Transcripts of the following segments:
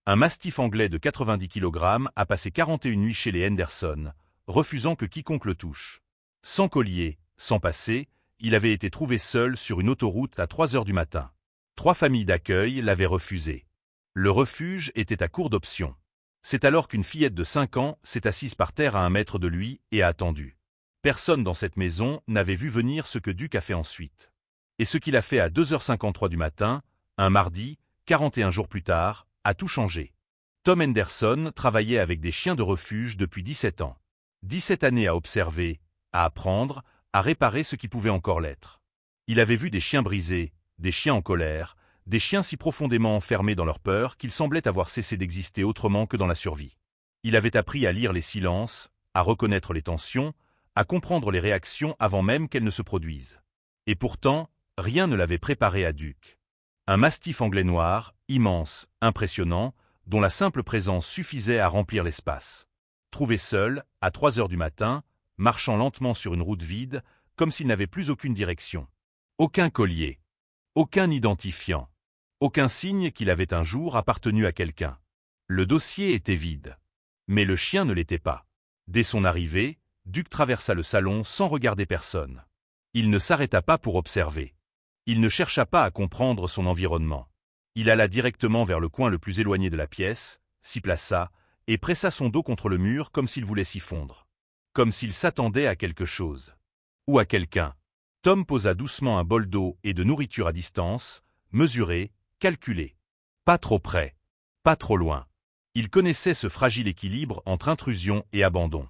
Un mastif anglais de 90 kg a passé 41 nuits chez les Henderson, refusant que quiconque le touche. Sans collier, sans passé, il avait été trouvé seul sur une autoroute à 3 heures du matin. 3 familles d'accueil l'avaient refusé. Le refuge était à court d'options. C'est alors qu'une fillette de 5 ans s'est assise par terre à 1 mètre de lui et a attendu. Personne dans cette maison n'avait vu venir ce que Duke a fait ensuite. Et ce qu'il a fait à 2h53 du matin, un mardi, 41 jours plus tard, a tout changé. Tom Henderson travaillait avec des chiens de refuge depuis 17 ans. 17 années à observer, à apprendre, à réparer ce qui pouvait encore l'être. Il avait vu des chiens brisés, des chiens en colère, des chiens si profondément enfermés dans leur peur qu'ils semblaient avoir cessé d'exister autrement que dans la survie. Il avait appris à lire les silences, à reconnaître les tensions, à comprendre les réactions avant même qu'elles ne se produisent. Et pourtant, rien ne l'avait préparé à Duke. Un mastif anglais noir, immense, impressionnant, dont la simple présence suffisait à remplir l'espace. Trouvé seul, à 3 heures du matin, marchant lentement sur une route vide, comme s'il n'avait plus aucune direction. Aucun collier. Aucun identifiant. Aucun signe qu'il avait un jour appartenu à quelqu'un. Le dossier était vide. Mais le chien ne l'était pas. Dès son arrivée, Duke traversa le salon sans regarder personne. Il ne s'arrêta pas pour observer. Il ne chercha pas à comprendre son environnement. Il alla directement vers le coin le plus éloigné de la pièce, s'y plaça, et pressa son dos contre le mur comme s'il voulait s'y fondre. Comme s'il s'attendait à quelque chose. Ou à quelqu'un. Tom posa doucement un bol d'eau et de nourriture à distance, mesuré, calculé. Pas trop près. Pas trop loin. Il connaissait ce fragile équilibre entre intrusion et abandon.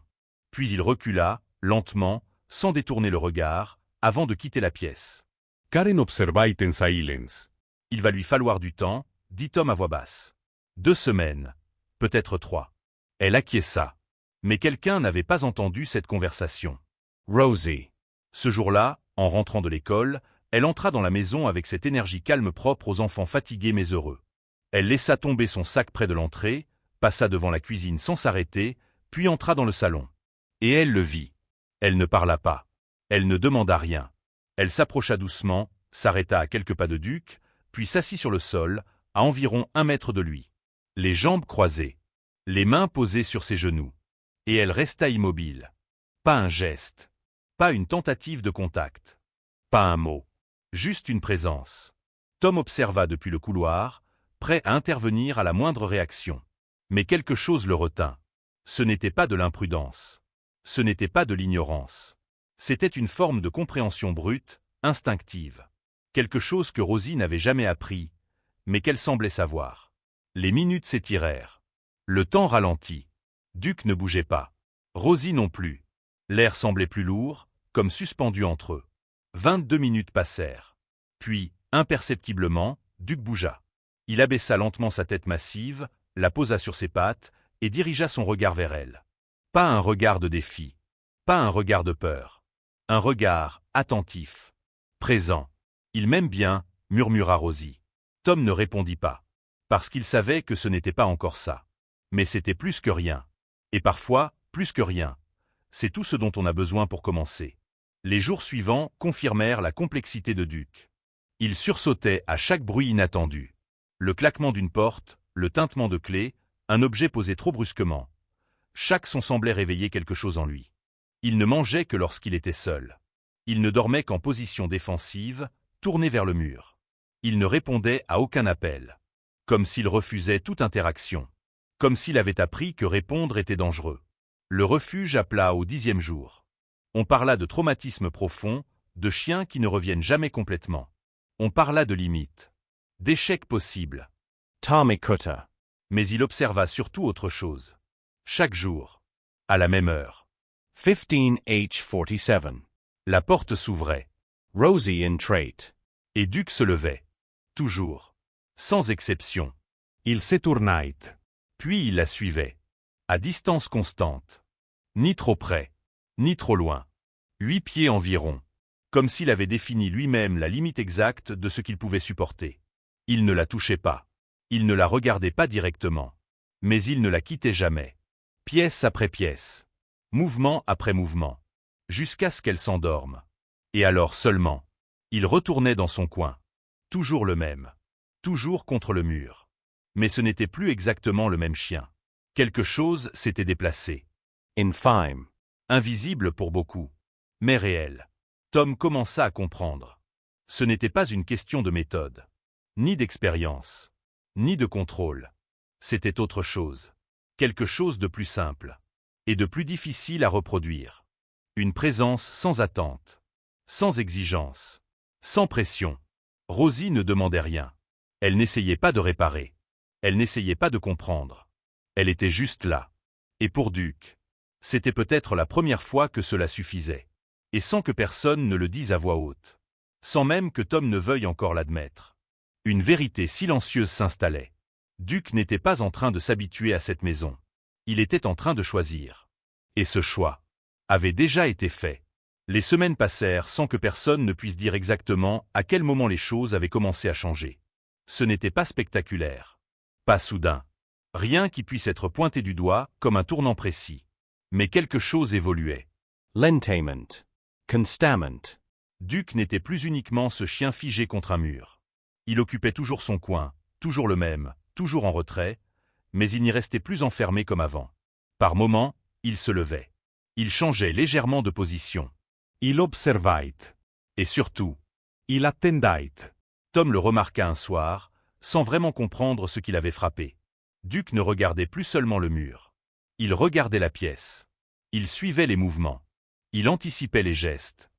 Puis il recula, lentement, sans détourner le regard, avant de quitter la pièce. Karen observait en silence. Il va lui falloir du temps, dit Tom à voix basse. 2 semaines. Peut-être 3. Elle acquiesça. Mais quelqu'un n'avait pas entendu cette conversation. Rosie. Ce jour-là, en rentrant de l'école, elle entra dans la maison avec cette énergie calme propre aux enfants fatigués mais heureux. Elle laissa tomber son sac près de l'entrée, passa devant la cuisine sans s'arrêter, puis entra dans le salon. Et elle le vit. Elle ne parla pas. Elle ne demanda rien. Elle s'approcha doucement, s'arrêta à quelques pas de Duke, puis s'assit sur le sol, à environ 1 mètre de lui. Les jambes croisées. Les mains posées sur ses genoux. Et elle resta immobile. Pas un geste. Pas une tentative de contact. Pas un mot. Juste une présence. Tom observa depuis le couloir, prêt à intervenir à la moindre réaction. Mais quelque chose le retint. Ce n'était pas de l'imprudence. Ce n'était pas de l'ignorance. C'était une forme de compréhension brute, instinctive. Quelque chose que Rosie n'avait jamais appris, mais qu'elle semblait savoir. Les minutes s'étirèrent. Le temps ralentit. Duke ne bougeait pas. Rosie non plus. L'air semblait plus lourd, comme suspendu entre eux. 22 minutes passèrent. Puis, imperceptiblement, Duke bougea. Il abaissa lentement sa tête massive, la posa sur ses pattes et dirigea son regard vers elle. Pas un regard de défi. Pas un regard de peur. Un regard attentif. Présent. Il m'aime bien, murmura Rosie. Tom ne répondit pas. Parce qu'il savait que ce n'était pas encore ça. Mais c'était plus que rien. Et parfois, plus que rien. C'est tout ce dont on a besoin pour commencer. Les jours suivants confirmèrent la complexité de Duke. Il sursautait à chaque bruit inattendu. Le claquement d'une porte, le tintement de clés, un objet posé trop brusquement. Chaque son semblait réveiller quelque chose en lui. Il ne mangeait que lorsqu'il était seul. Il ne dormait qu'en position défensive, tourné vers le mur. Il ne répondait à aucun appel. Comme s'il refusait toute interaction. Comme s'il avait appris que répondre était dangereux. Le refuge appela au 10e jour. On parla de traumatisme profond, de chiens qui ne reviennent jamais complètement. On parla de limites. D'échecs possibles. Tom écouta. Mais il observa surtout autre chose. Chaque jour. À la même heure. 15h47. La porte s'ouvrait. Rosie entrait. Et Duke se levait. Toujours. Sans exception. Il se tournait. Puis il la suivait. À distance constante. Ni trop près. Ni trop loin. 8 pieds environ. Comme s'il avait défini lui-même la limite exacte de ce qu'il pouvait supporter. Il ne la touchait pas. Il ne la regardait pas directement. Mais il ne la quittait jamais. Pièce après pièce. Mouvement après mouvement. Jusqu'à ce qu'elle s'endorme. Et alors seulement. Il retournait dans son coin. Toujours le même. Toujours contre le mur. Mais ce n'était plus exactement le même chien. Quelque chose s'était déplacé. Infime. Invisible pour beaucoup, mais réel. Tom commença à comprendre. Ce n'était pas une question de méthode, ni d'expérience, ni de contrôle. C'était autre chose. Quelque chose de plus simple, et de plus difficile à reproduire. Une présence sans attente, sans exigence, sans pression. Rosie ne demandait rien. Elle n'essayait pas de réparer. Elle n'essayait pas de comprendre. Elle était juste là. Et pour Duke, c'était peut-être la première fois que cela suffisait. Et sans que personne ne le dise à voix haute. Sans même que Tom ne veuille encore l'admettre. Une vérité silencieuse s'installait. Duke n'était pas en train de s'habituer à cette maison. Il était en train de choisir. Et ce choix avait déjà été fait. Les semaines passèrent sans que personne ne puisse dire exactement à quel moment les choses avaient commencé à changer. Ce n'était pas spectaculaire. Pas soudain. Rien qui puisse être pointé du doigt comme un tournant précis. Mais quelque chose évoluait. Lentament. Constamment. Duke n'était plus uniquement ce chien figé contre un mur. Il occupait toujours son coin, toujours le même, toujours en retrait, mais il n'y restait plus enfermé comme avant. Par moments, il se levait. Il changeait légèrement de position. Il observait. Et surtout, Il attendait. Tom le remarqua un soir, sans vraiment comprendre ce qui l'avait frappé. Duke ne regardait plus seulement le mur. Il regardait la pièce. Il suivait les mouvements. Il anticipait les gestes.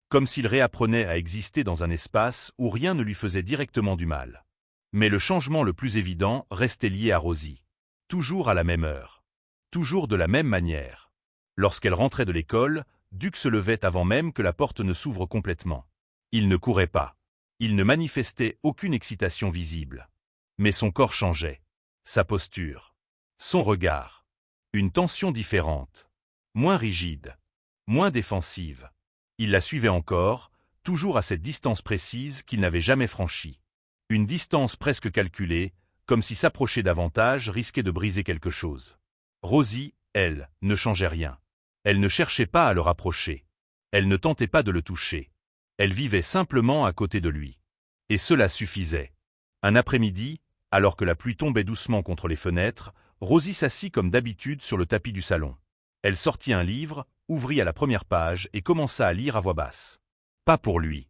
Comme s'il réapprenait à exister dans un espace où rien ne lui faisait directement du mal. Mais le changement le plus évident restait lié à Rosie. Toujours à la même heure. Toujours de la même manière. Lorsqu'elle rentrait de l'école, Duke se levait avant même que la porte ne s'ouvre complètement. Il ne courait pas. Il ne manifestait aucune excitation visible. Mais son corps changeait. Sa posture. Son regard. Une tension différente. Moins rigide. Moins défensive. Il la suivait encore, toujours à cette distance précise qu'il n'avait jamais franchie. Une distance presque calculée, comme si s'approcher davantage risquait de briser quelque chose. Rosie, elle, ne changeait rien. Elle ne cherchait pas à le rapprocher. Elle ne tentait pas de le toucher. Elle vivait simplement à côté de lui. Et cela suffisait. Un après-midi, alors que la pluie tombait doucement contre les fenêtres, Rosie s'assit comme d'habitude sur le tapis du salon. Elle sortit un livre, ouvrit à la première page et commença à lire à voix basse. Pas pour lui.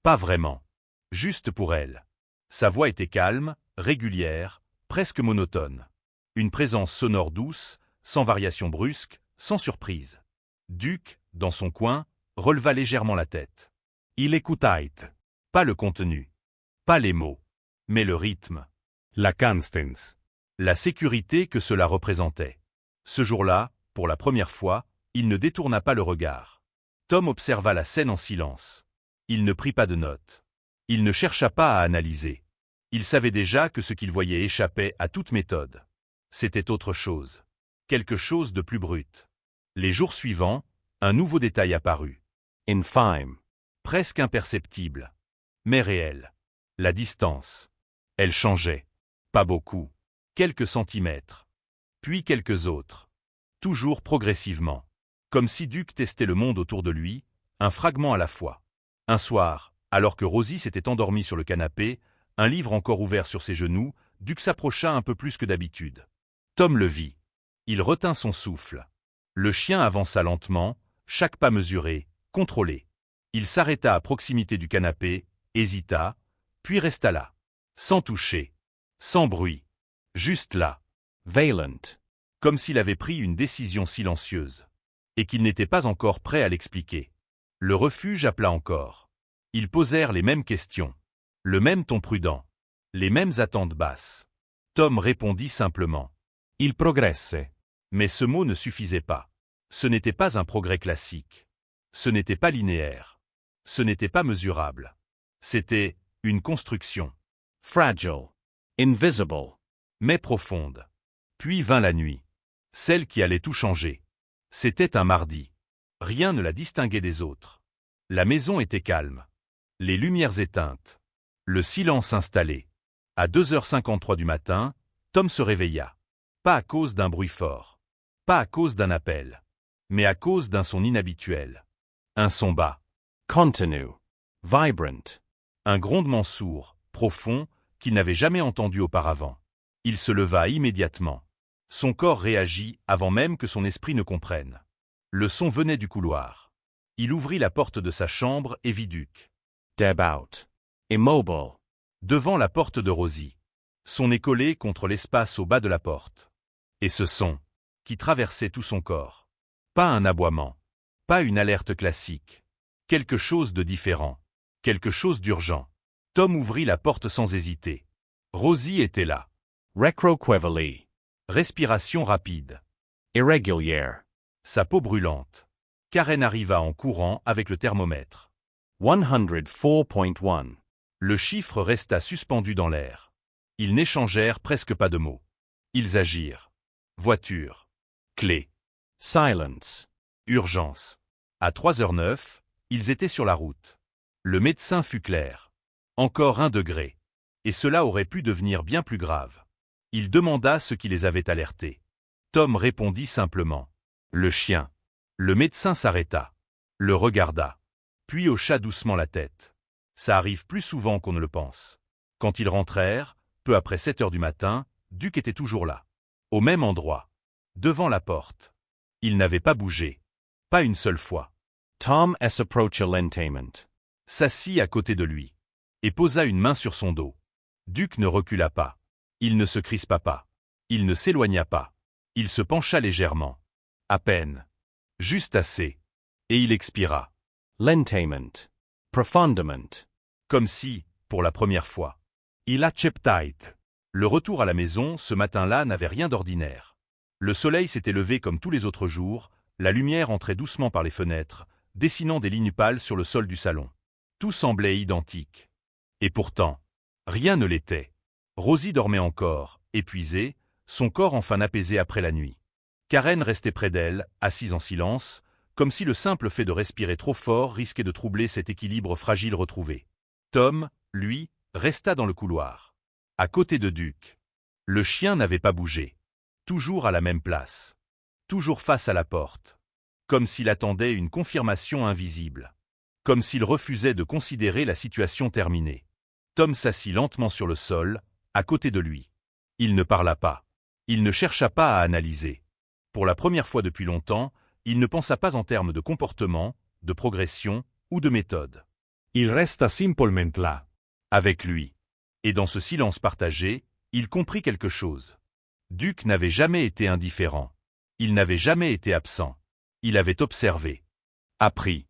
Pas vraiment. Juste pour elle. Sa voix était calme, régulière, presque monotone. Une présence sonore douce, sans variation brusque, sans surprise. Duke, dans son coin, releva légèrement la tête. Il écoutait. Pas le contenu. Pas les mots. Mais le rythme. La constance. La sécurité que cela représentait. Ce jour-là, pour la première fois, il ne détourna pas le regard. Tom observa la scène en silence. Il ne prit pas de notes. Il ne chercha pas à analyser. Il savait déjà que ce qu'il voyait échappait à toute méthode. C'était autre chose. Quelque chose de plus brut. Les jours suivants, un nouveau détail apparut. Infime. Presque imperceptible. Mais réel. La distance. Elle changeait. Pas beaucoup. Quelques centimètres. Puis quelques autres. Toujours progressivement. Comme si Duke testait le monde autour de lui, un fragment à la fois. Un soir, alors que Rosie s'était endormie sur le canapé, un livre encore ouvert sur ses genoux, Duke s'approcha un peu plus que d'habitude. Tom le vit. Il retint son souffle. Le chien avança lentement, chaque pas mesuré, contrôlé. Il s'arrêta à proximité du canapé, hésita, puis resta là. Sans toucher. Sans bruit. Juste là. Valent. Comme s'il avait pris une décision silencieuse. Et qu'il n'était pas encore prêt à l'expliquer. Le refuge appela encore. Ils posèrent les mêmes questions. Le même ton prudent. Les mêmes attentes basses. Tom répondit simplement. Il progresse. Mais ce mot ne suffisait pas. Ce n'était pas un progrès classique. Ce n'était pas linéaire. Ce n'était pas mesurable. C'était une construction. Fragile. Invisible. Mais profonde. Puis vint la nuit. Celle qui allait tout changer. C'était un mardi. Rien ne la distinguait des autres. La maison était calme. Les lumières éteintes. Le silence installé. À 2h53 du matin, Tom se réveilla. Pas à cause d'un bruit fort. Pas à cause d'un appel. Mais à cause d'un son inhabituel. Un son bas. Continue. Vibrant. Un grondement sourd, profond, qu'il n'avait jamais entendu auparavant. Il se leva immédiatement. Son corps réagit avant même que son esprit ne comprenne. Le son venait du couloir. Il ouvrit la porte de sa chambre et vit Duke. Deb out. Immobile. Devant la porte de Rosie. Son nez collé contre l'espace au bas de la porte. Et ce son, qui traversait tout son corps. Pas un aboiement. Pas une alerte classique. Quelque chose de différent. Quelque chose d'urgent. Tom ouvrit la porte sans hésiter. Rosie était là. Recroquevally. Respiration rapide. Irregular. Sa peau brûlante. Karen arriva en courant avec le thermomètre. 104.1. Le chiffre resta suspendu dans l'air. Ils n'échangèrent presque pas de mots. Ils agirent. Voiture. Clé. Silence. Urgence. À 3h09, ils étaient sur la route. Le médecin fut clair. Encore 1 degré. Et cela aurait pu devenir bien plus grave. Il demanda ce qui les avait alertés. Tom répondit simplement. Le chien. Le médecin s'arrêta. Le regarda. Puis hocha doucement la tête. Ça arrive plus souvent qu'on ne le pense. Quand ils rentrèrent, peu après 7h du matin, Duke était toujours là. Au même endroit. Devant la porte. Il n'avait pas bougé. Pas une seule fois. Tom s approached lentament. S'assit à côté de lui. Et posa une main sur son dos. Duke ne recula pas. Il ne se crispa pas. Il ne s'éloigna pas. Il se pencha légèrement. À peine. Juste assez. Et il expira. Lentament. Profondement. Comme si, pour la première fois. Il acceptait. Le retour à la maison, ce matin-là, n'avait rien d'ordinaire. Le soleil s'était levé comme tous les autres jours, la lumière entrait doucement par les fenêtres, dessinant des lignes pâles sur le sol du salon. Tout semblait identique. Et pourtant, rien ne l'était. Rosie dormait encore, épuisée, son corps enfin apaisé après la nuit. Karen restait près d'elle, assise en silence, comme si le simple fait de respirer trop fort risquait de troubler cet équilibre fragile retrouvé. Tom, lui, resta dans le couloir. À côté de Duke. Le chien n'avait pas bougé. Toujours à la même place. Toujours face à la porte. Comme s'il attendait une confirmation invisible. Comme s'il refusait de considérer la situation terminée. Tom s'assit lentement sur le sol, à côté de lui. Il ne parla pas. Il ne chercha pas à analyser. Pour la première fois depuis longtemps, il ne pensa pas en termes de comportement, de progression ou de méthode. Il resta simplement là, avec lui. Et dans ce silence partagé, il comprit quelque chose. Duke n'avait jamais été indifférent. Il n'avait jamais été absent. Il avait observé, appris,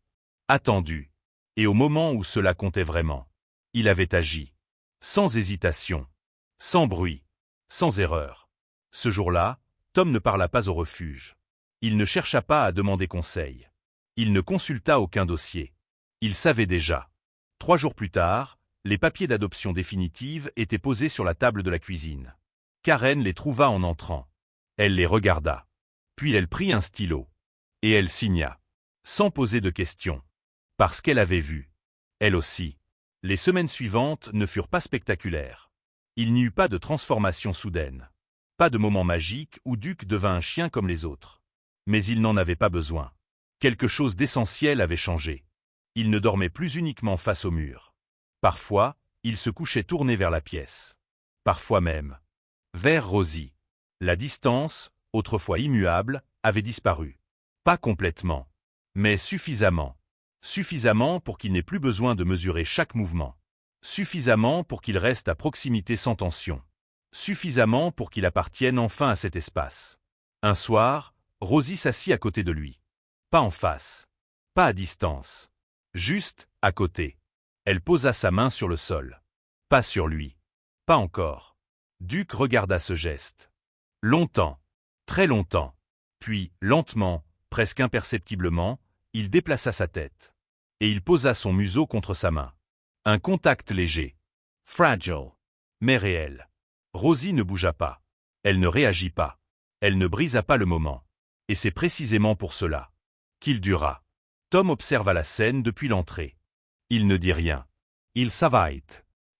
attendu. Et au moment où cela comptait vraiment, il avait agi. Sans hésitation. Sans bruit. Sans erreur. Ce jour-là, Tom ne parla pas au refuge. Il ne chercha pas à demander conseil. Il ne consulta aucun dossier. Il savait déjà. 3 jours plus tard, les papiers d'adoption définitive étaient posés sur la table de la cuisine. Karen les trouva en entrant. Elle les regarda. Puis elle prit un stylo. Et elle signa. Sans poser de questions. Parce qu'elle avait vu. Elle aussi. Les semaines suivantes ne furent pas spectaculaires. Il n'y eut pas de transformation soudaine. Pas de moment magique où Duke devint un chien comme les autres. Mais il n'en avait pas besoin. Quelque chose d'essentiel avait changé. Il ne dormait plus uniquement face au mur. Parfois, il se couchait tourné vers la pièce. Parfois même. Vers Rosie. La distance, autrefois immuable, avait disparu. Pas complètement. Mais suffisamment. Suffisamment pour qu'il n'ait plus besoin de mesurer chaque mouvement. Suffisamment pour qu'il reste à proximité sans tension. Suffisamment pour qu'il appartienne enfin à cet espace. Un soir, Rosie s'assit à côté de lui. Pas en face. Pas à distance. Juste à côté. Elle posa sa main sur le sol. Pas sur lui. Pas encore. Duke regarda ce geste. Longtemps. Très longtemps. Puis, lentement, presque imperceptiblement, il déplaça sa tête. Et il posa son museau contre sa main. Un contact léger. Fragile. Mais réel. Rosie ne bougea pas. Elle ne réagit pas. Elle ne brisa pas le moment. Et c'est précisément pour cela qu'il dura. Tom observa la scène depuis l'entrée. Il ne dit rien. Il s'avait.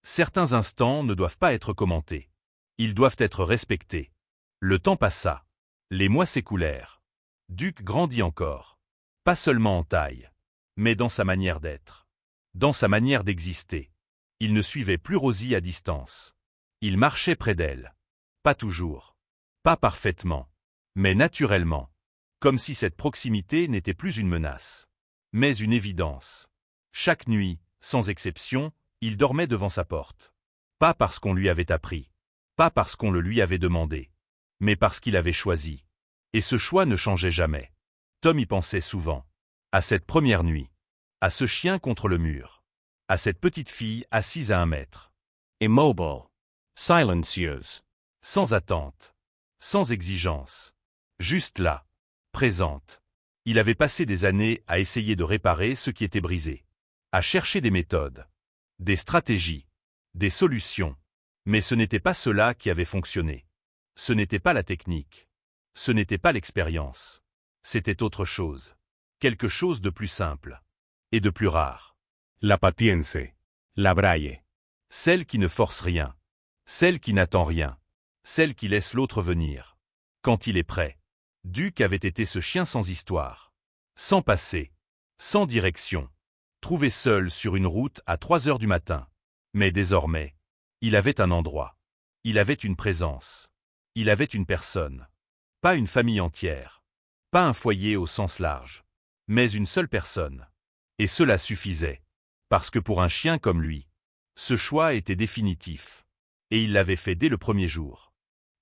Certains instants ne doivent pas être commentés. Ils doivent être respectés. Le temps passa. Les mois s'écoulèrent. Duke grandit encore. Pas seulement en taille, mais dans sa manière d'être. Dans sa manière d'exister. Il ne suivait plus Rosie à distance. Il marchait près d'elle. Pas toujours. Pas parfaitement. Mais naturellement. Comme si cette proximité n'était plus une menace. Mais une évidence. Chaque nuit, sans exception, il dormait devant sa porte. Pas parce qu'on lui avait appris. Pas parce qu'on le lui avait demandé. Mais parce qu'il avait choisi. Et ce choix ne changeait jamais. Tom y pensait souvent. À cette première nuit. À ce chien contre le mur. À cette petite fille assise à 1 mètre. Immobile. Silencieuse. Sans attente. Sans exigence. Juste là. Présente. Il avait passé des années à essayer de réparer ce qui était brisé. À chercher des méthodes. Des stratégies. Des solutions. Mais ce n'était pas cela qui avait fonctionné. Ce n'était pas la technique. Ce n'était pas l'expérience. C'était autre chose. Quelque chose de plus simple. Et de plus rare. La patience. La braille. Celle qui ne force rien. Celle qui n'attend rien. Celle qui laisse l'autre venir. Quand il est prêt. Duke avait été ce chien sans histoire. Sans passé. Sans direction. Trouvé seul sur une route à 3 heures du matin. Mais désormais, il avait un endroit. Il avait une présence. Il avait une personne. Pas une famille entière. Pas un foyer au sens large. Mais une seule personne. Et cela suffisait. Parce que pour un chien comme lui, ce choix était définitif. Et il l'avait fait dès le premier jour.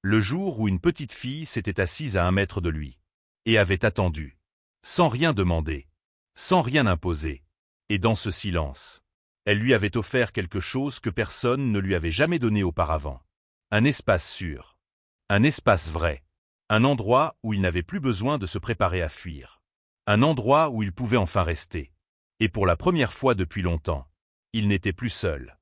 Le jour où une petite fille s'était assise à 1 mètre de lui. Et avait attendu. Sans rien demander. Sans rien imposer. Et dans ce silence, elle lui avait offert quelque chose que personne ne lui avait jamais donné auparavant. Un espace sûr. Un espace vrai. Un endroit où il n'avait plus besoin de se préparer à fuir. Un endroit où il pouvait enfin rester. Et pour la première fois depuis longtemps, il n'était plus seul.